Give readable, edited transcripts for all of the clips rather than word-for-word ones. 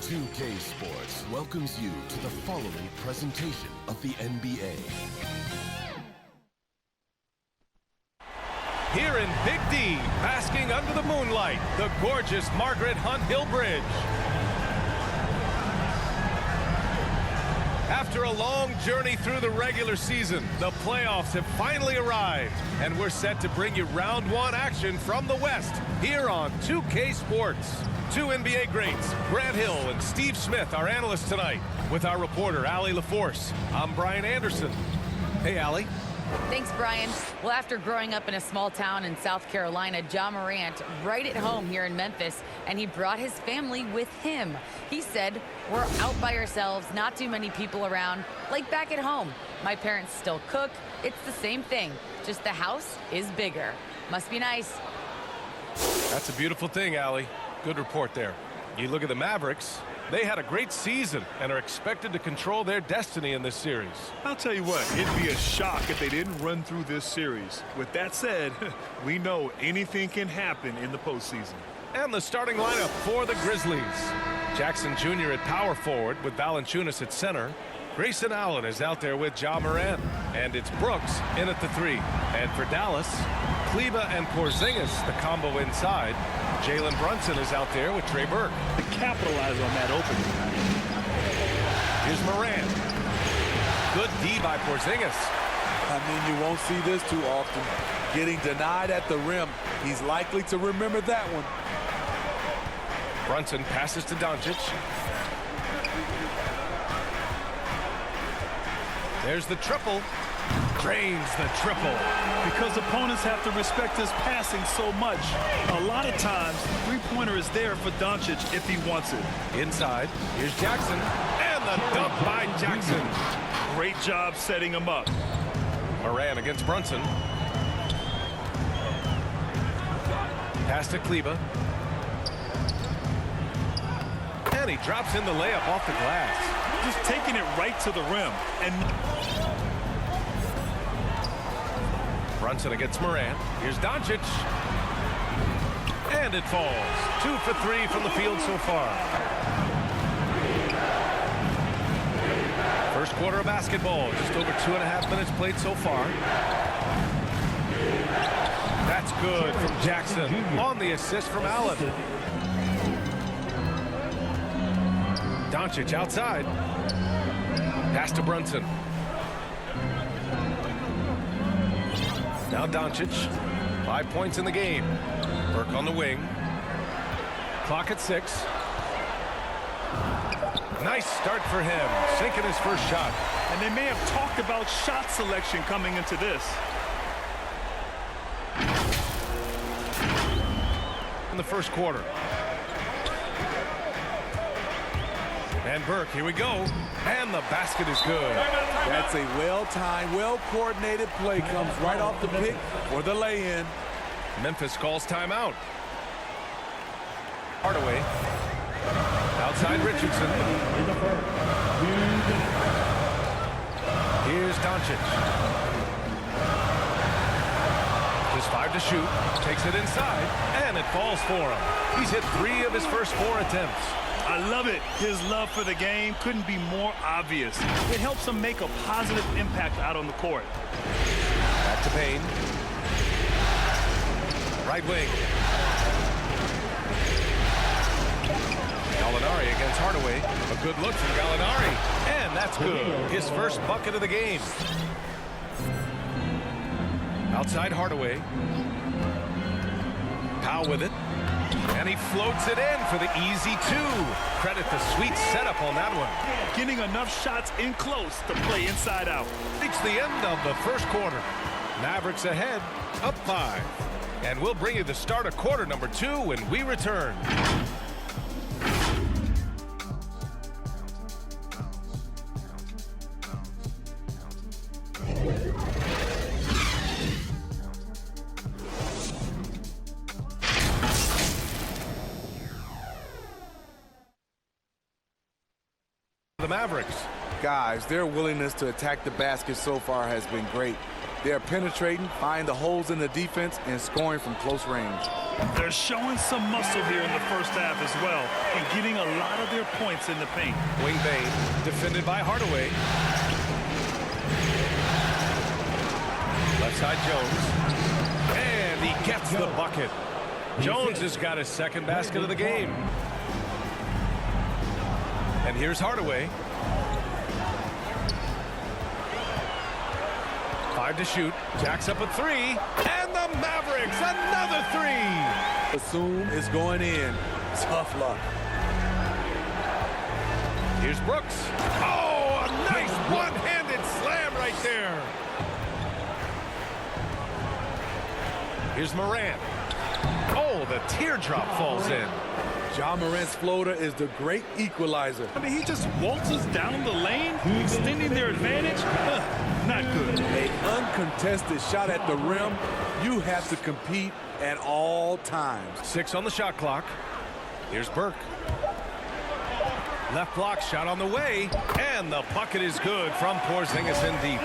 2K Sports welcomes you to the following presentation of the NBA. Here in Big D, basking under the moonlight, the gorgeous Margaret Hunt Hill Bridge. After a long journey through the regular season, the playoffs have finally arrived, and we're set to bring you round one action from the West here on 2K Sports. Two NBA greats, Grant Hill and Steve Smith, our analysts tonight, with our reporter, Allie LaForce. I'm Brian Anderson. Hey, Allie. Thanks, Brian. Well, after growing up in a small town in South Carolina, Ja Morant right at home here in Memphis, and he brought his family with him. He said, "We're out by ourselves, not too many people around, like back at home. My parents still cook. It's the same thing, just the house is bigger. Must be nice." That's a beautiful thing, Allie. Good report there. You look at the Mavericks. They had a great season and are expected to control their destiny in this series. I'll tell you what, it'd be a shock if they didn't run through this series. With that said, we know anything can happen in the postseason. And the starting lineup for the Grizzlies. Jackson Jr. at power forward with Valanciunas at center. Grayson Allen is out there with Ja Morant. And it's Brooks in at the three. And for Dallas, Kleber and Porzingis, the combo inside. Jalen Brunson is out there with Trey Burke. To capitalize on that opening. Here's Morant. Good D by Porzingis. I mean, you won't see this too often. Getting denied at the rim. He's likely to remember that one. Brunson passes to Doncic. There's the triple. Drains the triple. Because opponents have to respect his passing so much. A lot of times, three-pointer is there for Doncic if he wants it. Inside, here's Jackson. And the dunk by Jackson. Great job setting him up. Morant against Brunson. Pass to Kleber. And he drops in the layup off the glass. Just taking it right to the rim. And Brunson against Morant. Here's Doncic. And it falls. 2 for 3 from the field so far. First quarter of basketball. Just over 2.5 minutes played so far. That's good from Jackson on the assist from Allen. Doncic outside. Pass to Brunson. Now Doncic, 5 points in the game. Burke on the wing. Clock at 6. Nice start for him, sinking his first shot. And they may have talked about shot selection coming into this. In the first quarter. And Burke, here we go. And the basket is good. That's a well-timed, well-coordinated play. Comes right off the pick for the lay-in. Memphis calls timeout. Hardaway. Outside Richardson. Here's Doncic. Just 5 to shoot. Takes it inside. And it falls for him. He's hit 3 of his first 4 attempts. I love it. His love for the game couldn't be more obvious. It helps him make a positive impact out on the court. Back to Payne. Right wing. Gallinari against Hardaway. A good look from Gallinari. And that's good. His first bucket of the game. Outside Hardaway. Powell with it. And he floats it in for the easy 2. Credit the sweet setup on that one. Getting enough shots in close to play inside out. Reach the end of the first quarter. Mavericks ahead, up 5. And we'll bring you the start of quarter number 2 when we return. The Mavericks. Guys, their willingness to attack the basket so far has been great. They're penetrating, finding the holes in the defense, and scoring from close range. They're showing some muscle here in the first half as well and getting a lot of their points in the paint. Wing Bain, defended by Hardaway. Left side Jones. And he gets the bucket. Jones has got his second basket of the game. And here's Hardaway. 5 to shoot. Jacks up a 3. And the Mavericks, another 3. Assume it's going in. Tough luck. Here's Brooks. Oh, a nice one-handed slam right there. Here's Morant. Oh, the teardrop falls in. Ja Morant's floater is the great equalizer. I mean, he just waltzes down the lane, extending their advantage. Not good. An uncontested shot at the rim. You have to compete at all times. 6 on the shot clock. Here's Burke. Left block shot on the way, and the bucket is good from Porzingis in deep.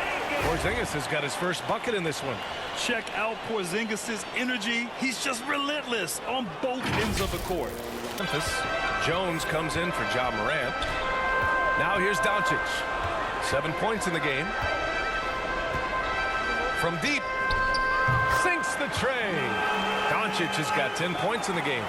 Porzingis has got his first bucket in this one. Check out Porzingis' energy. He's just relentless on both ends of the court. Memphis. Jones comes in for Ja Morant. Now here's Doncic. 7 points in the game. From deep. Sinks the tray. Doncic has got 10 points in the game.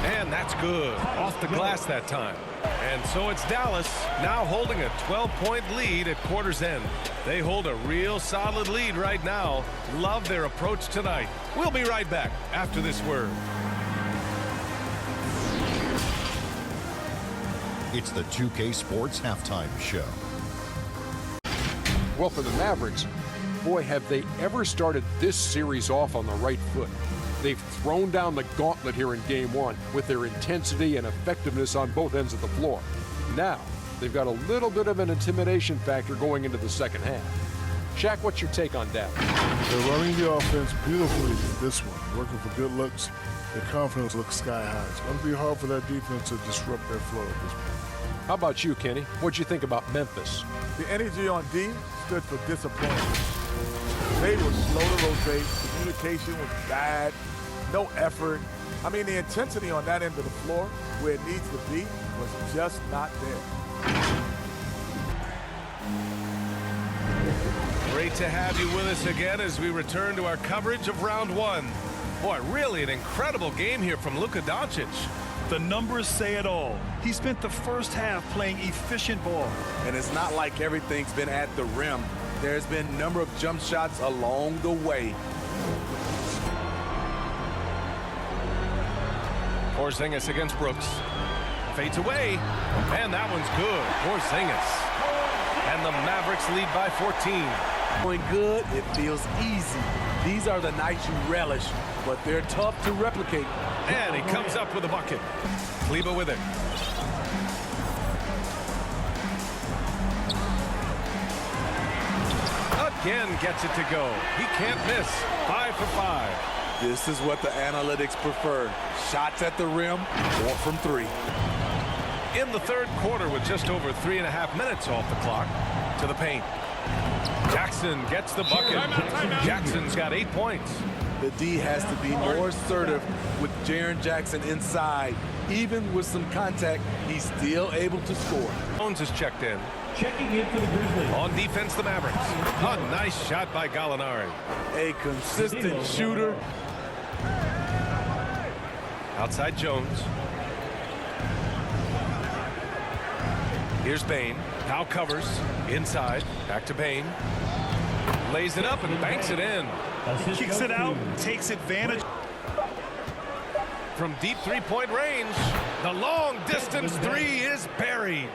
And that's good. Off the glass that time. And so it's Dallas now holding a 12-point lead at quarter's end. They hold a real solid lead right now. Love their approach tonight. We'll be right back after this word. It's the 2K Sports Halftime Show. Well, for the Mavericks, boy, have they ever started this series off on the right foot. They've thrown down the gauntlet here in Game 1 with their intensity and effectiveness on both ends of the floor. Now, they've got a little bit of an intimidation factor going into the second half. Shaq, what's your take on that? They're running the offense beautifully in this one, working for good looks. Their confidence looks sky high. It's going to be hard for that defense to disrupt their flow at this point. How about you, Kenny? What'd you think about Memphis? The energy on D stood for disappointment. They were slow to rotate. Communication was bad. No effort. I mean, the intensity on that end of the floor, where it needs to be, was just not there. Great to have you with us again as we return to our coverage of round 1. Boy, really an incredible game here from Luka Doncic. The numbers say it all. He spent the first half playing efficient ball. And it's not like everything's been at the rim. There's been a number of jump shots along the way. Porzingis against Brooks. Fades away. And that one's good. Porzingis. And the Mavericks lead by 14. Going good, it feels easy. These are the nights you relish, but they're tough to replicate. And he comes up with a bucket. Kleba with it. Again gets it to go. He can't miss. 5 for 5. This is what the analytics prefer. Shots at the rim, or from 3. In the third quarter with just over 3.5 minutes off the clock. To the paint. Jackson gets the bucket. Jackson's got 8 points. The D has to be more assertive with Jaren Jackson inside. Even with some contact, he's still able to score. Jones is checked in. Checking in for the Grizzlies. On defense, the Mavericks. A nice shot by Gallinari. A consistent shooter. Outside Jones. Here's Bain. Now covers. Inside. Back to Bain. Lays it up and banks it in. Kicks it out, takes advantage. From deep three-point range, the long-distance 3 is buried.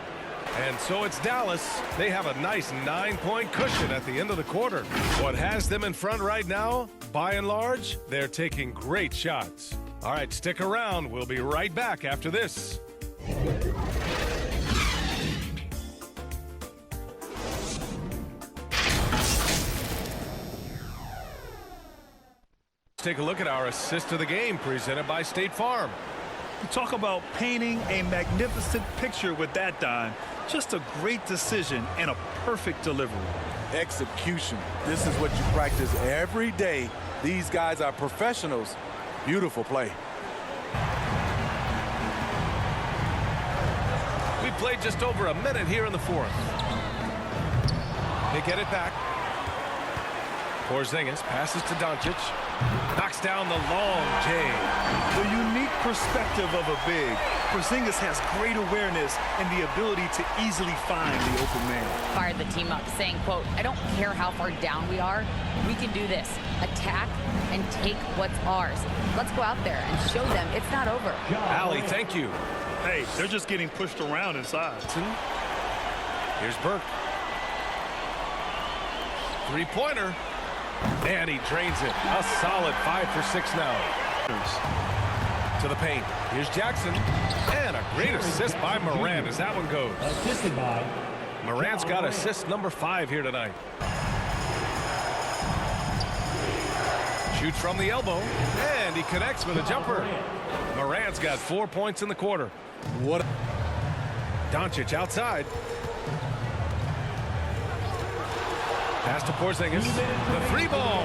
And so it's Dallas. They have a nice 9-point cushion at the end of the quarter. What has them in front right now, by and large, they're taking great shots. All right, stick around. We'll be right back after this. Take a look at our assist of the game presented by State Farm. Talk about painting a magnificent picture with that, Don. Just a great decision and a perfect delivery. Execution. This is what you practice every day. These guys are professionals. Beautiful play. We played just over a minute here in the fourth. They get it back. Porzingis passes to Doncic. Knocks down the long J. The unique perspective of a big. Porzingis has great awareness and the ability to easily find the open man. Fired the team up, saying, quote, I don't care how far down we are. We can do this. Attack and take what's ours. Let's go out there and show them it's not over. Allie, thank you. Hey, they're just getting pushed around inside. Here's Burke. Three-pointer. And he drains it. A solid 5 for 6 now. To the paint. Here's Jackson. And a great assist by Morant as that one goes. Assisted by Morant's got assist number 5 here tonight. Shoots from the elbow. And he connects with a jumper. Morant's got 4 points in the quarter. What? Doncic outside. Pass to Porzingis. The three ball.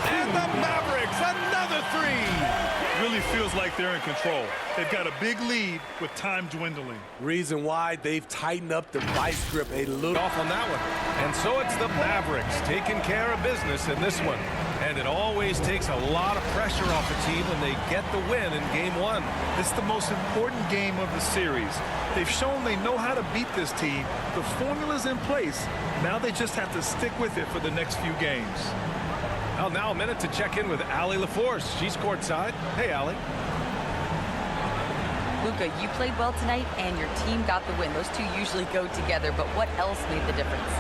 And the Mavericks, another three. Really feels like they're in control. They've got a big lead with time dwindling. Reason why they've tightened up the vice grip a little. Off on that one. And so it's the Mavericks taking care of business in this one. And it always takes a lot of pressure off a team when they get the win in game one. It's the most important game of the series. They've shown they know how to beat this team. The formula's in place. Now they just have to stick with it for the next few games. Well, now a minute to check in with Allie LaForce. She's courtside. Hey, Allie. Luka, you played well tonight, and your team got the win. Those two usually go together, but what else made the difference?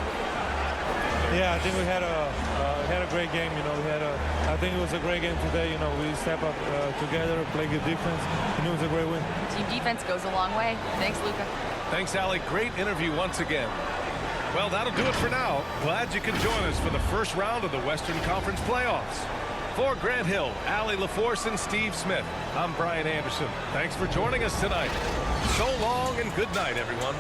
Yeah, I think we had a great game. You know, I think it was a great game today. You know, we step up together, play good defense, and it was a great win. Team defense goes a long way. Thanks, Luka. Thanks, Allie. Great interview once again. Well, that'll do it for now. Glad you could join us for the first round of the Western Conference playoffs. For Grant Hill, Allie LaForce, and Steve Smith, I'm Brian Anderson. Thanks for joining us tonight. So long and good night, everyone.